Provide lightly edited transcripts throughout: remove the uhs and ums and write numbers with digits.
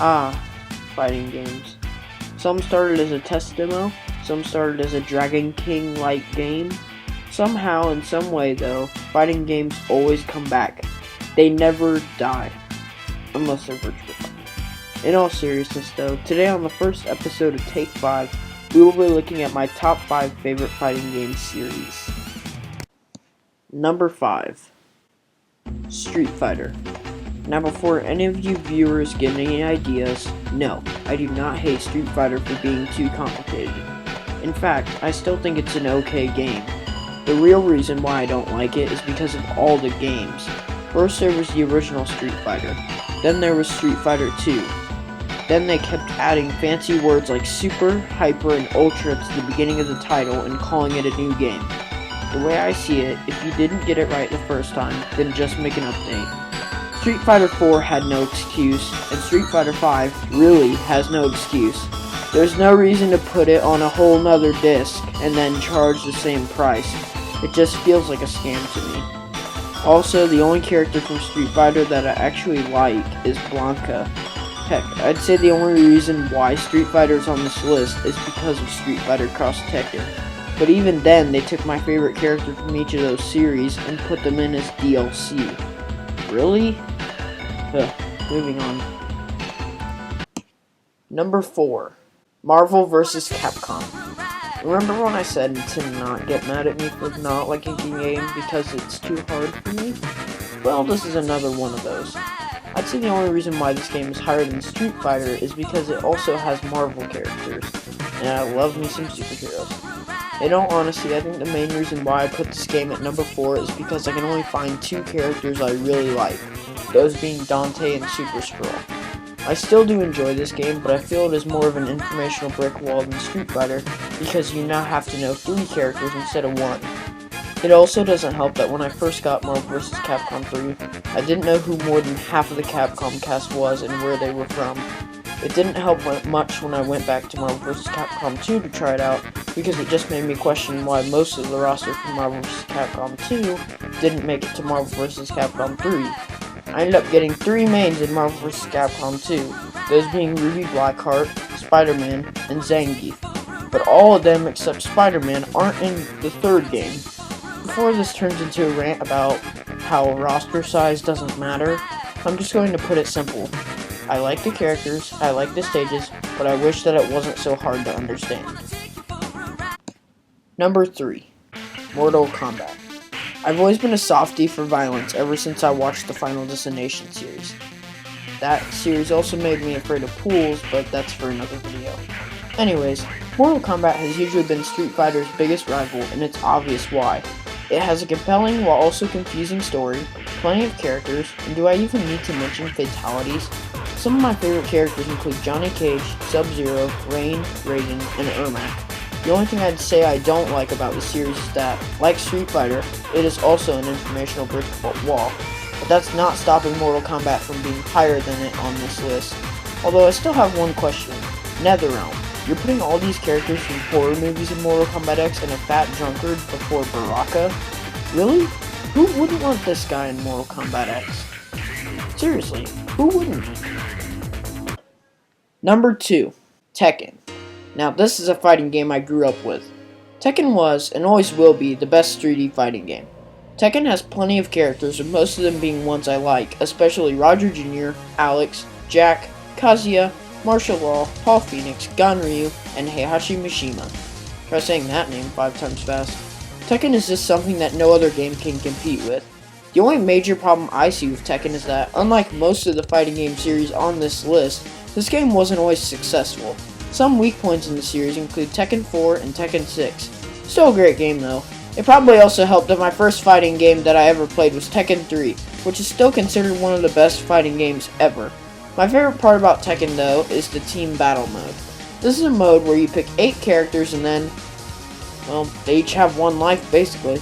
Ah, fighting games. Some started as a test demo, some started as a Dragon King-like game. Somehow, in some way though, fighting games always come back. They never die. Unless they're virtual. In all seriousness though, today on the first episode of Take 5, we will be looking at my top 5 favorite fighting game series. Number 5. Street Fighter. Now before any of you viewers get any ideas, no, I do not hate Street Fighter for being too complicated. In fact, I still think it's an okay game. The real reason why I don't like it is because of all the games. First there was the original Street Fighter, then there was Street Fighter 2. Then they kept adding fancy words like Super, Hyper, and Ultra to the beginning of the title and calling it a new game. The way I see it, if you didn't get it right the first time, then just make an update. Street Fighter 4 had no excuse, and Street Fighter 5 really has no excuse. There's no reason to put it on a whole nother disc and then charge the same price. It just feels like a scam to me. Also, the only character from Street Fighter that I actually like is Blanca. Heck, I'd say the only reason why Street Fighter is on this list is because of Street Fighter Cross Tekken. But even then, they took my favorite character from each of those series and put them in as DLC. Really? Moving on. Number 4. Marvel vs. Capcom. Remember when I said to not get mad at me for not liking the game because it's too hard for me? Well, this is another one of those. I'd say the only reason why this game is higher than Street Fighter is because it also has Marvel characters, and I love me some superheroes. In all honesty, I think the main reason why I put this game at number 4 is because I can only find 2 characters I really like, those being Dante and Super Skrull. I still do enjoy this game, but I feel it is more of an informational brick wall than Street Fighter because you now have to know 3 characters instead of 1. It also doesn't help that when I first got Marvel vs. Capcom 3, I didn't know who more than half of the Capcom cast was and where they were from. It didn't help much when I went back to Marvel vs. Capcom 2 to try it out, because it just made me question why most of the roster from Marvel vs. Capcom 2 didn't make it to Marvel vs. Capcom 3. I ended up getting 3 mains in Marvel vs. Capcom 2, those being Ruby Blackheart, Spider-Man, and Zangief. But all of them except Spider-Man aren't in the 3rd game. Before this turns into a rant about how roster size doesn't matter, I'm just going to put it simple. I like the characters, I like the stages, but I wish that it wasn't so hard to understand. Number 3. Mortal Kombat. I've always been a softie for violence ever since I watched the Final Destination series. That series also made me afraid of pools, but that's for another video. Anyways, Mortal Kombat has usually been Street Fighter's biggest rival, and it's obvious why. It has a compelling while also confusing story, plenty of characters, and do I even need to mention fatalities? Some of my favorite characters include Johnny Cage, Sub-Zero, Rain, Raiden, and Ermac. The only thing I'd say I don't like about the series is that, like Street Fighter, it is also an informational brick wall. But that's not stopping Mortal Kombat from being higher than it on this list. Although I still have one question. NetherRealm. You're putting all these characters from horror movies in Mortal Kombat X and a fat drunkard before Baraka? Really? Who wouldn't want this guy in Mortal Kombat X? Seriously, who wouldn't? Number 2. Tekken. Now this is a fighting game I grew up with. Tekken was, and always will be, the best 3D fighting game. Tekken has plenty of characters, with most of them being ones I like, especially Roger Jr., Alex, Jack, Kazuya, Martial Law, Paul Phoenix, Ganryu, and Heihachi Mishima. Try saying that name 5 times fast. Tekken is just something that no other game can compete with. The only major problem I see with Tekken is that, unlike most of the fighting game series on this list, this game wasn't always successful. Some weak points in the series include Tekken 4 and Tekken 6. Still a great game though. It probably also helped that my first fighting game that I ever played was Tekken 3, which is still considered one of the best fighting games ever. My favorite part about Tekken though is the team battle mode. This is a mode where you pick 8 characters and then, well, they each have 1 life basically.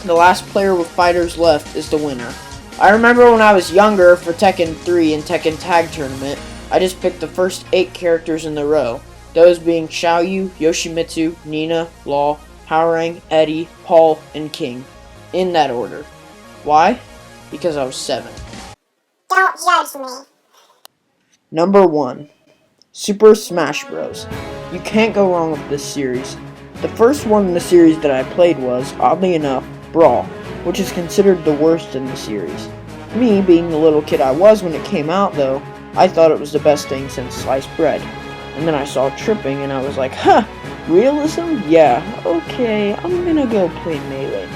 The last player with fighters left is the winner. I remember when I was younger for Tekken 3 and Tekken Tag Tournament, I just picked the first 8 characters in the row, those being Xiaoyu, Yoshimitsu, Nina, Law, Hwoarang, Eddie, Paul, and King, in that order. Why? Because I was 7. Don't judge me. Number 1. Super Smash Bros. You can't go wrong with this series. The first one in the series that I played was, oddly enough, Brawl, which is considered the worst in the series. Me, being the little kid I was when it came out though, I thought it was the best thing since sliced bread. And then I saw tripping and I was like, huh, realism? Yeah, okay, I'm gonna go play Melee.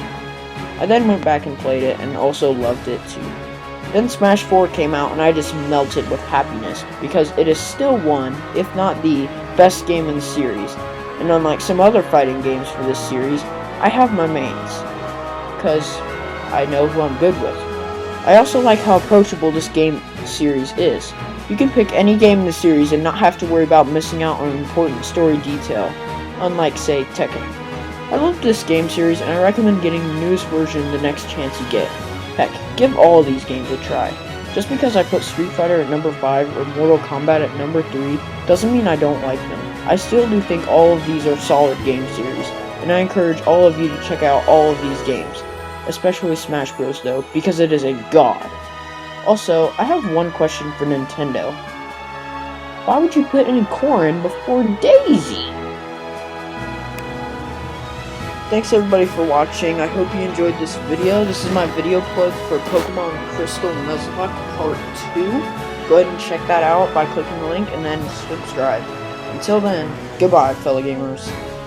I then went back and played it and also loved it too. Then Smash 4 came out and I just melted with happiness because it is still one, if not the, best game in the series. And unlike some other fighting games for this series, I have my mains, because I know who I'm good with. I also like how approachable this game series is. You can pick any game in the series and not have to worry about missing out on an important story detail, unlike, say, Tekken. I love this game series and I recommend getting the newest version the next chance you get. Heck, give all of these games a try. Just because I put Street Fighter at number 5 or Mortal Kombat at number 3 doesn't mean I don't like them. I still do think all of these are solid game series, and I encourage all of you to check out all of these games, especially Smash Bros though, because it is a god. Also, I have one question for Nintendo. Why would you put in Corrin before Daisy? Thanks everybody for watching. I hope you enjoyed this video. This is my video plug for Pokemon Crystal Nuzlocke Part 2. Go ahead and check that out by clicking the link and then subscribe. Until then, goodbye fellow gamers.